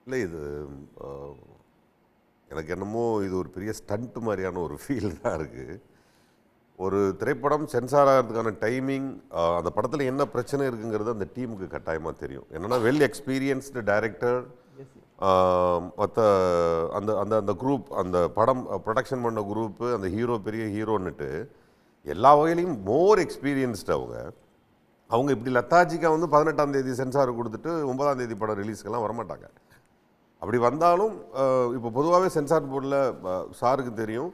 இல்லை இது எனக்கு என்னமோ இது ஒரு பெரிய ஸ்டண்ட் மாதிரியான ஒரு ஃபீல் தான் இருக்குது. ஒரு திரைப்படம் சென்சார் ஆகிறதுக்கான டைமிங், அந்த படத்தில் என்ன பிரச்சனை இருக்குங்கிறது அந்த டீமுக்கு கட்டாயமாக தெரியும். என்னென்னா வெல் எக்ஸ்பீரியன்ஸ்டு டைரக்டர், மற்ற அந்த அந்த அந்த குரூப், அந்த படம் ப்ரொடக்ஷன் பண்ண குரூப்பு, அந்த ஹீரோ பெரிய ஹீரோன்னுட்டு எல்லா வகையிலையும் மோர் எக்ஸ்பீரியன்ஸ்டு அவங்க இப்படி லத்தாஜிக்காக வந்து 18ஆம் தேதி சென்சார் கொடுத்துட்டு 9ஆம் தேதி படம் ரிலீஸ்க்கெல்லாம் வரமாட்டாங்க. அப்படி வந்தாலும் இப்போ பொதுவாகவே சென்சார் போர்டில் சாருக்கு தெரியும்,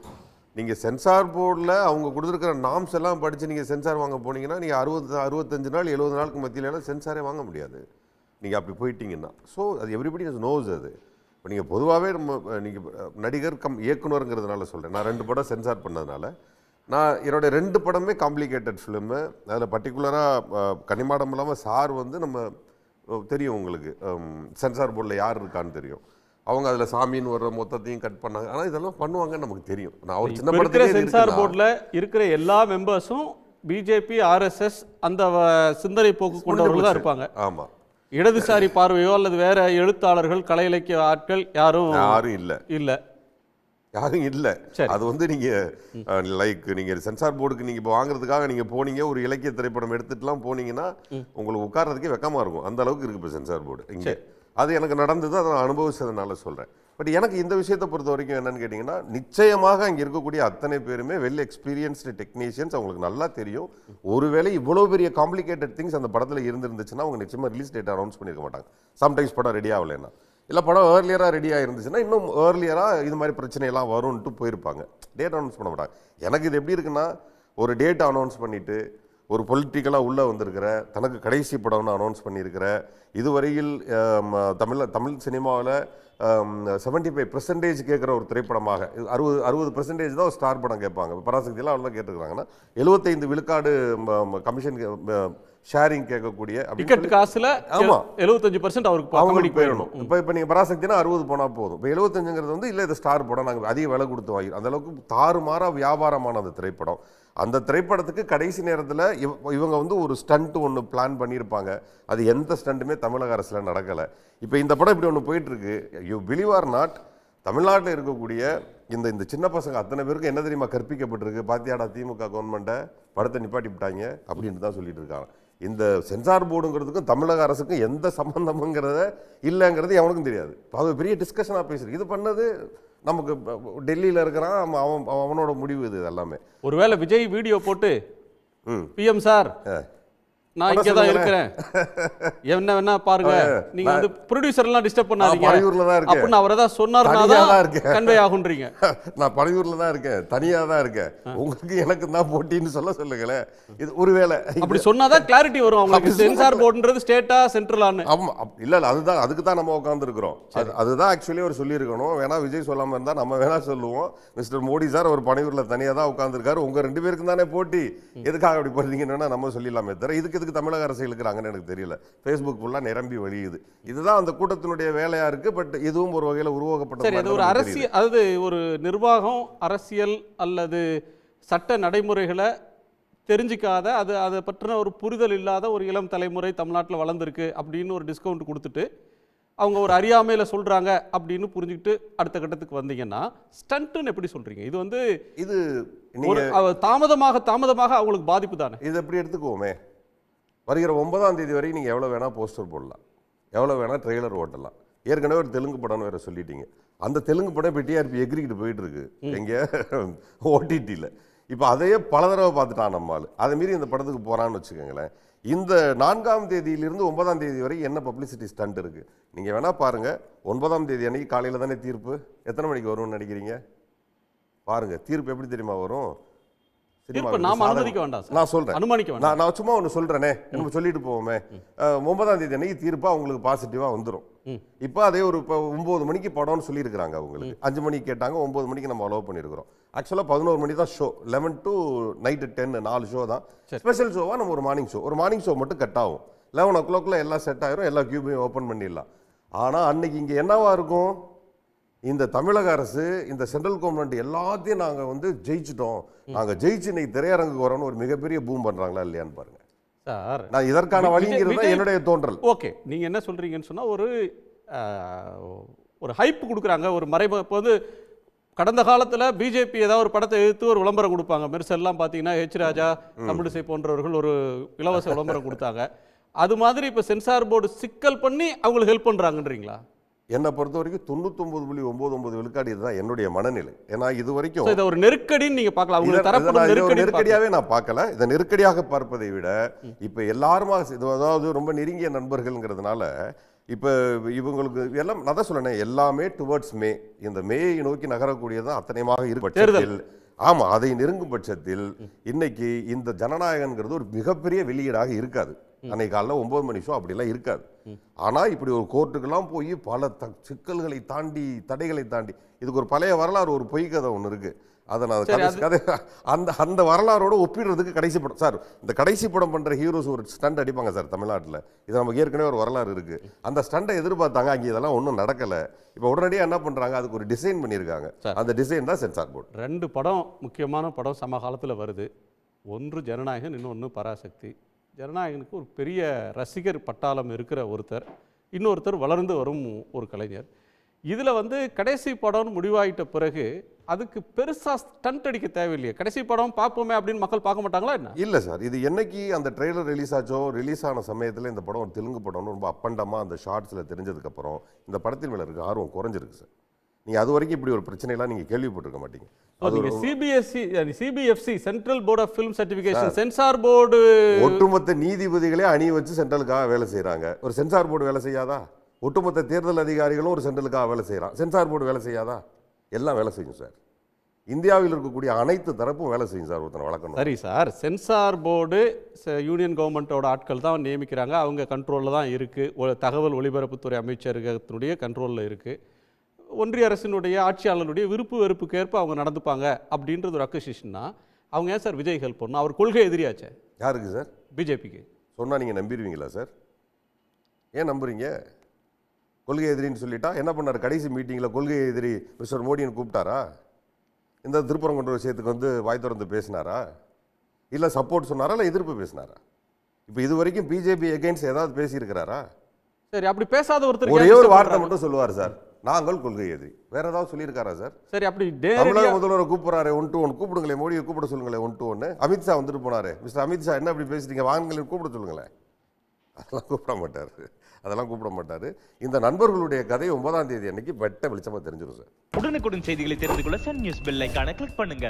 நீங்கள் சென்சார் போர்டில் அவங்க கொடுத்துருக்கிற நாம்ஸ் எல்லாம் படித்து நீங்கள் சென்சார் வாங்க போனீங்கன்னா நீங்கள் 65 நாள் 70 நாளுக்கு மத்தியிலலாம் சென்சாரே வாங்க முடியாது நீங்கள் அப்படி போயிட்டீங்கன்னா. ஸோ அது எவ்ரிபடி நோஸ். அது இப்போ நீங்கள் பொதுவாகவே நீங்கள் நடிகர் இயக்குனருங்கிறதுனால சொல்கிறேன். நான் 2 படம் சென்சார் பண்ணதுனால நான் என்னோடய 2 படமே காம்ப்ளிகேட்டட் ஃபிலிமு. அதில் பர்டிகுலராக கனிமாடம் இல்லாமல் சார் வந்து நம்ம தெரியும் உங்களுக்கு, சென்சார் போர்டில் யார் இருக்கான்னு தெரியும். அவங்க அதில் சாமின்னு வர்ற மொத்தத்தையும் கட் பண்ணாங்க. ஆனால் இதெல்லாம் பண்ணுவாங்கன்னு நமக்கு தெரியும். நான் ஒரு சின்ன படத்துல சென்சார் போர்டில் இருக்கிற எல்லா மெம்பர்ஸும் பிஜேபி, ஆர்எஸ்எஸ் அந்த சிந்தனை போக்கு கொண்டவர்கள் தான் இருப்பாங்க. ஆமாம். இடதுசாரி பார்வையோ அல்லது வேற எழுத்தாளர்கள், கலை இலக்கிய ஆட்கள் யாரும் இல்லை. யாரும் இல்லை. அது வந்து நீங்கள் லைக் நீங்கள் சென்சார் போர்டுக்கு நீங்கள் இப்போ வாங்குறதுக்காக நீங்கள் போனீங்க, ஒரு இலக்கிய திரைப்படம் எடுத்துட்டுலாம் போனீங்கன்னா உங்களுக்கு உட்கார்றதுக்கே வெக்கமாக இருக்கும். அந்த அளவுக்கு இருக்குது இப்போ சென்சார் போர்டு இங்கே. அது எனக்கு நடந்தது, அதை நான் அனுபவிச்சதுனால சொல்கிறேன். பட் எனக்கு இந்த விஷயத்தை பொறுத்த வரைக்கும் என்னன்னு கேட்டிங்கன்னா, நிச்சயமாக அங்கே இருக்கக்கூடிய அத்தனை பேருமே வெல் எக்ஸ்பீரியன்ஸ்டு டெக்னீஷியன்ஸ். அவங்களுக்கு நல்லா தெரியும் ஒருவேளை இவ்வளோ பெரிய காம்ப்ளிகேட்டட் திங்ஸ் அந்த படத்தில் இருந்துருந்துச்சுன்னா அவங்க நிச்சயமாக ரிலீஸ் டேட் அனௌன்ஸ் பண்ணியிருக்க மாட்டாங்க. சம்டைம்ஸ் படம் ரெடி ஆகலைன்னா, இல்லை படம் ஏர்லியராக ரெடியாக இருந்துச்சுன்னா இன்னும் ஏர்லியராக இது மாதிரி பிரச்சனையெல்லாம் வரும்ன்ட்டு போயிருப்பாங்க. டேட் அனௌன்ஸ் பண்ண மாட்டாங்க. எனக்கு இது எப்படி இருக்குன்னா, ஒரு டேட் அனௌன்ஸ் பண்ணிவிட்டு ஒரு பொலிட்டிக்கலாக உள்ளே வந்திருக்கிற, தனக்கு கடைசி படம்னு அனௌன்ஸ் பண்ணியிருக்கிற, இதுவரையில் தமிழ் சினிமாவில் 75% கேட்குற ஒரு திரைப்படமாக, 60% தான் ஒரு ஸ்டார் படம் கேட்பாங்க. பராசக்தியெல்லாம் அவ்வளோ தான் கேட்டுருக்காங்கன்னா 75 விழுக்காடு கமிஷன் ஷேரிங் கேட்கக்கூடிய டிக்கெட் காசுல. ஆமாம், 75% அவங்களுக்கு போயிடணும். இப்போ நீங்கள் பராசக்தினா 60 போனால் போதும். இப்போ 75ங்கிறது வந்து இல்லை, இது ஸ்டார் படம், நாங்கள் அதிக விலை கொடுத்து வாங்கி, அந்த அளவுக்கு தாறுமாறாக வியாபாரமான அந்த திரைப்படம். அந்த திரைப்படத்துக்கு கடைசி நேரத்தில் இவங்க வந்து ஒரு ஸ்டண்ட் ஒன்று பிளான் பண்ணியிருப்பாங்க. அது எந்த ஸ்டண்ட்டுமே தமிழக அரசில் நடக்கலை. இப்போ இந்த படம் இப்படி ஒன்று போயிட்டுருக்கு. யூ பிலீவ் ஆர் நாட், தமிழ்நாட்டில் இருக்கக்கூடிய இந்த சின்ன பசங்க அத்தனை பேருக்கு என்ன தெரியுமா கற்பிக்கப்பட்டிருக்கு? பாத்தியாடா திமுக கவர்மெண்ட்டை படத்தை நிப்பாட்டி விட்டாங்க அப்படின்னு தான் சொல்லிட்டு இருக்காங்க. இந்த சென்சார் போர்டுங்கிறதுக்கும் தமிழக அரசுக்கும் எந்த சம்பந்தமுங்கிறத இல்லைங்கிறது எவனுக்கும் தெரியாது. அது பெரிய டிஸ்கஷனாக பேசுறது. இது பண்ணது நமக்கு டெல்லியில் இருக்கிறான், அவனோட முடிவு இது எல்லாமே. ஒருவேளை விஜய் வீடியோ போட்டு பிஎம் சார் நான் இங்கே தான் இருக்கிறேன், என்ன வேணா பாருங்க, நீங்க வந்து ப்ரொடியூசர் எல்லாம் டிஸ்டர்ப் பண்ணாதீங்க, பழையூர்ல தான் இருக்கேன், அப்படின்னு அவர் தான் சொன்னார்னா தான் கன்வே ஆகுன்றீங்க. நான் பழையூர்ல தான் இருக்கேன், தனியா தான் இருக்கேன், உங்களுக்கு எனக்கு தான் போட்டின்னு சொல்லுங்களேன். இது ஒருவேளை அப்படி சொன்னாதான் கிளாரிட்டி வரும் அவங்களுக்கு. சென்சார் போர்டுன்றது ஸ்டேட்டா சென்ட்ரலான்னு. ஆமா, இல்ல அதுதான், அதுக்கு தான் நம்ம உட்கார்ந்து இருக்கிறோம். அதுதான் ஆக்சுவலி அவர் சொல்லி இருக்கணும். வேணா விஜய் சொல்லாம இருந்தா நம்ம வேணா சொல்லுவோம், மிஸ்டர் மோடி சார் ஒரு பழையூர்ல தனியா தான் உட்கார்ந்துருக்காரு, உங்க 2 பேருக்கு தானே போட்டி, எதுக்காக அப்படி பண்றீங்கன்னா நம்ம சொல்லிடலாமே தவிர இதுக்கு தமிழக அரசு இருக்கிறாங்கன்னு எனக்கு தெரியல. ஃபேஸ்புக் ஃபுல்லா நிரம்பி வழியுது. இதுதான் அந்த கூட்டத்தினுடைய வேலையா இருக்கு. பட் இதுவும் ஒரு வகையில் உருவாக்கப்பட்டது. ஒரு அரசியல், அதாவது ஒரு நிர்வாகம், அரசியல் அல்லது சட்ட நடைமுறைகளை தெரிஞ்சிக்காத, அதை பற்றின ஒரு புரிதல் இல்லாத ஒரு இளம் தலைமுறை தமிழ்நாட்டில் வளர்ந்துருக்கு அப்படின்னு ஒரு டிஸ்கவுண்ட் கொடுத்துட்டு அவங்க ஒரு அறியாமையில் சொல்கிறாங்க அப்படின்னு புரிஞ்சுக்கிட்டு அடுத்த கட்டத்துக்கு வந்தீங்கன்னா ஸ்டண்ட்டுன்னு எப்படி சொல்கிறீங்க? இது வந்து இது தாமதமாக அவங்களுக்கு பாதிப்பு தானே. இது எப்படி எடுத்துக்குவோமே, வருகிற 9ஆம் தேதி வரைக்கும் நீங்கள் எவ்வளோ வேணால் போஸ்டர் போடலாம், எவ்வளோ வேணால் ட்ரெய்லர் ஓட்டலாம். ஏற்கனவே ஒரு தெலுங்கு படம்னு வேறு சொல்லிட்டீங்க. அந்த தெலுங்கு படம் இப்போ டிஆர்பி எகிரிக்கிட்டு போயிட்டுருக்கு எங்கே ஓடிடியில். இப்போ அதையே பல தடவை பார்த்துட்டான் நம்மால். அதை மீறி இந்த படத்துக்கு போகிறான்னு வச்சுக்கோங்களேன். இந்த 4ஆம் தேதியிலிருந்து 9ஆம் தேதி வரை என்ன பப்ளிசிட்டி ஸ்டண்ட் இருக்குது நீங்கள் வேணால் பாருங்கள். 9ஆம் தேதி அன்றைக்கி காலையில் தானே தீர்ப்பு. எத்தனை மணிக்கு வரும்னு நினைக்கிறீங்க? பாருங்கள், தீர்ப்பு எப்படி தெரியுமா வரும்? நான் சொல்றேன், நான் சும்மா ஒன்று சொல்றேனே, நம்ம சொல்லிட்டு போவோமே. 9ஆம் தேதி அன்னைக்கு தீர்ப்பா உங்களுக்கு பாசிட்டிவா வந்துடும். இப்போ அதே ஒரு 9 மணிக்கு படம்னு சொல்லியிருக்கிறாங்க. அவங்களுக்கு 5 மணிக்கு கேட்டாங்க, 9 மணிக்கு நம்ம அலோவ் பண்ணியிருக்கிறோம். ஆக்சுவலாக 11 மணி தான் ஷோ, 11 to நைட்டு 10, 4 ஷோ தான். ஸ்பெஷல் ஷோவா நம்ம ஒரு மார்னிங் ஷோ மட்டும் கட் ஆகும். 11 o'clock எல்லாம் செட் ஆயிரும், எல்லா கியூபையும் ஓப்பன் பண்ணிடலாம். ஆனால் அன்னைக்கு இங்கே என்னவா இருக்கும்? இந்த தமிழக அரசு, இந்த சென்ட்ரல் கவர்மெண்ட் எல்லாத்தையும் நாங்கள் வந்து ஜெயிச்சிட்டோம், நாங்கள் ஜெயிச்சு இன்னைக்கு திரையரங்குக்கு வரோன்னு ஒரு மிகப்பெரிய பூம் பண்ணுறாங்களா இல்லையான்னு பாருங்க சார். நான் இதற்கான வழிங்கிறது என்னுடைய தோன்றல். ஓகே, நீங்கள் என்ன சொல்கிறீங்கன்னு சொன்னால், ஒரு ஒரு ஹைப் கொடுக்குறாங்க, ஒரு மறைமுக. இப்போ வந்து கடந்த காலத்தில் பிஜேபி ஏதாவது ஒரு படத்தை எடுத்து ஒரு விளம்பரம் கொடுப்பாங்க. மெர்சல்லாம் பார்த்தீங்கன்னா ஹெச் ராஜா, தமிழிசை போன்றவர்கள் ஒரு இலவச விளம்பரம் கொடுத்தாங்க. அது மாதிரி இப்போ சென்சார் போர்டு சிக்கல் பண்ணி அவங்களுக்கு ஹெல்ப் பண்ணுறாங்கன்றீங்களா? என்னை பொறுத்த வரைக்கும் 99.99 விழுக்காடு இதுதான் என்னுடைய மனநிலை. ஏன்னா இது வரைக்கும் இதை ஒரு நெருக்கடின்னு நீங்க பார்க்கலாம். அவங்களுக்கு தரப்படும் நெருக்கடியாவே நான் பார்க்கல. இதை நெருக்கடியாக பார்ப்பதை விட இப்ப எல்லாருமா அதாவது ரொம்ப நெருங்கிய நண்பர்கள்ங்கிறதுனால இப்ப இவங்களுக்கு எல்லாம் நான் தான் சொல்றேன், எல்லாமே டுவர்ட்ஸ் மே, இந்த மேயை நோக்கி நகரக்கூடியதான் அத்தனையமாக இருக்கும். ஆமா, அதை நெருங்கும் பட்சத்தில் இன்னைக்கு இந்த ஜனநாயகங்கிறது ஒரு மிகப்பெரிய வெளியீடாக இருக்காது. அன்னைக்கு காலைல 9 மணி ஷோ அப்படிலாம் இருக்காது. ஆனா இப்படி ஒரு கோர்ட்டுக்கெல்லாம் போய் பல சிக்கல்களை தாண்டி, தடைகளை தாண்டி, இதுக்கு ஒரு பழைய வரலாறு, ஒரு பொய் கதை ஒன்று இருக்கு. அதை நான் கதை அந்த வரலாறோட ஒப்பிடுறதுக்கு கடைசி படம் சார், இந்த கடைசி படம் பண்ற ஹீரோஸ் ஒரு ஸ்டண்ட் அடிப்பாங்க சார் தமிழ்நாட்டில். இது நமக்கு ஏற்கனவே ஒரு வரலாறு இருக்கு. அந்த ஸ்டண்டை எதிர்பார்த்தாங்க, அங்கே இதெல்லாம் ஒன்றும் நடக்கல. இப்போ உடனடியாக என்ன பண்றாங்க, அதுக்கு ஒரு டிசைன் பண்ணியிருக்காங்க. அந்த டிசைன் தான் சென்சார் போர்டு. 2 படம், முக்கியமான படம் சமகாலத்தில் வருது. ஒன்று ஜனநாயகன், இன்னொன்று பராசக்தி. ஜனநாயகனுக்கு ஒரு பெரிய ரசிகர் பட்டாளம் இருக்கிற ஒருத்தர், இன்னொருத்தர் வளர்ந்து வரும் ஒரு கலைஞர். இதில் வந்து கடைசி படம்னு முடிவாயிட்ட பிறகு அதுக்கு பெருசாக ஸ்டண்ட் அடிக்க தேவையில்லையே. கடைசி படம் பார்ப்போமே அப்படின்னு மக்கள் பார்க்க மாட்டாங்களா என்ன? இல்லை சார், இது என்னைக்கு அந்த ட்ரெய்லர் ரிலீஸ் ஆச்சோ, ரிலீஸ் ஆன சமயத்தில் இந்த படம் ஒரு தெலுங்கு படம்னு ரொம்ப அப்பண்டமாக அந்த ஷார்ட்ஸில் தெரிஞ்சதுக்கப்புறம் இந்த படத்தின் மேலே இருக்க ஆர்வம் குறைஞ்சிருக்கு சார். நீங்கள் அது வரைக்கும் இப்படி ஒரு பிரச்சனைலாம் நீங்கள் கேள்விப்பட்டிருக்க மாட்டீங்க. CBFC, central board of film certification, censor board ஒட்டுமொத்த நீதிபதிகளே அணி வச்சு சென்ட்ரலுக்காக வேலை செய்கிறாங்க. ஒரு சென்சார் போர்டு வேலை செய்யாதா? ஒட்டுமொத்த தேர்தல் அதிகாரிகளும் ஒரு சென்ட்ரலுக்காக வேலை செய்கிறான். சென்சார் போர்டு வேலை செய்யாதா? எல்லாம் வேலை செய்யும் சார். இந்தியாவில் இருக்கக்கூடிய அனைத்து தரப்பும் வேலை செய்யும் சார். ஒருத்தனை வளர்க்கணும். சரி சார், சென்சார் போர்டு யூனியன் கவர்மெண்ட்டோட ஆட்கள் தான் நியமிக்கிறாங்க, அவங்க கண்ட்ரோலில் தான் இருக்குது. தகவல் ஒலிபரப்புத்துறை அமைச்சரகத்தினுடைய கண்ட்ரோலில் இருக்குது. ஒன்றிய அரசினுடைய ஆட்சியாளருடைய விருப்பு வெறுப்புக்கேற்ப அவங்க நடந்துப்பாங்க அப்படின்றது ஒரு அக்யூசியேஷன்னா அவங்க ஏன் சார் விஜய் ஹெல்ப் பண்ணணும்? அவர் கொள்கை எதிரியாச்சே. யாருக்கு சார்? பிஜேபிக்கு. சொன்னால் நீங்கள் நம்பிடுவீங்களா சார்? ஏன் நம்புறீங்க? கொள்கை எதிரின்னு சொல்லிட்டா என்ன பண்ணார்? கடைசி மீட்டிங்கில் கொள்கை எதிரி மிஸ்டர் மோடின்னு கூப்பிட்டாரா? இந்த திருப்பரங்குன்ற விஷயத்துக்கு வந்து வாய் திறந்து பேசினாரா? இல்லை சப்போர்ட் சொன்னாரா? இல்லை எதிர்ப்பு பேசினாரா? இப்போ இது வரைக்கும் பிஜேபி எகெயின்ஸ்ட் ஏதாவது பேசியிருக்கிறாரா? சரி, அப்படி பேசாத ஒருத்தர் ஒரே ஒரு வார்த்தை மட்டும் சொல்லுவார் சார், நாங்கள் கொள்கை எதிரி. வேற ஏதாவது சொல்லியிருக்காரா சார்? சரி, அப்படி தமிழக முதல்வரை கூப்பிடுறாரு 1 to 1, கூப்பிடுங்களேன், மோடியை கூப்பிட சொல்லுங்களேன் 1 to 1. அமித்ஷா வந்துட்டு போனாரு, மிஸ்டர் அமித்ஷா என்ன அப்படி பேசுறீங்க, வாங்கலையும் கூப்பிட சொல்லுங்களேன். அதெல்லாம் கூப்பிட மாட்டாரு. இந்த நண்பர்களுடைய கதை 9ஆம் தேதி அன்னைக்கு வெட்ட வெளிச்சமா தெரிஞ்சிடும் சார். உடனுக்குடன் செய்திகளை தெரிந்து கொள்ள சன் நியூஸ் பெல் ஐகானை கிளிக் பண்ணுங்க.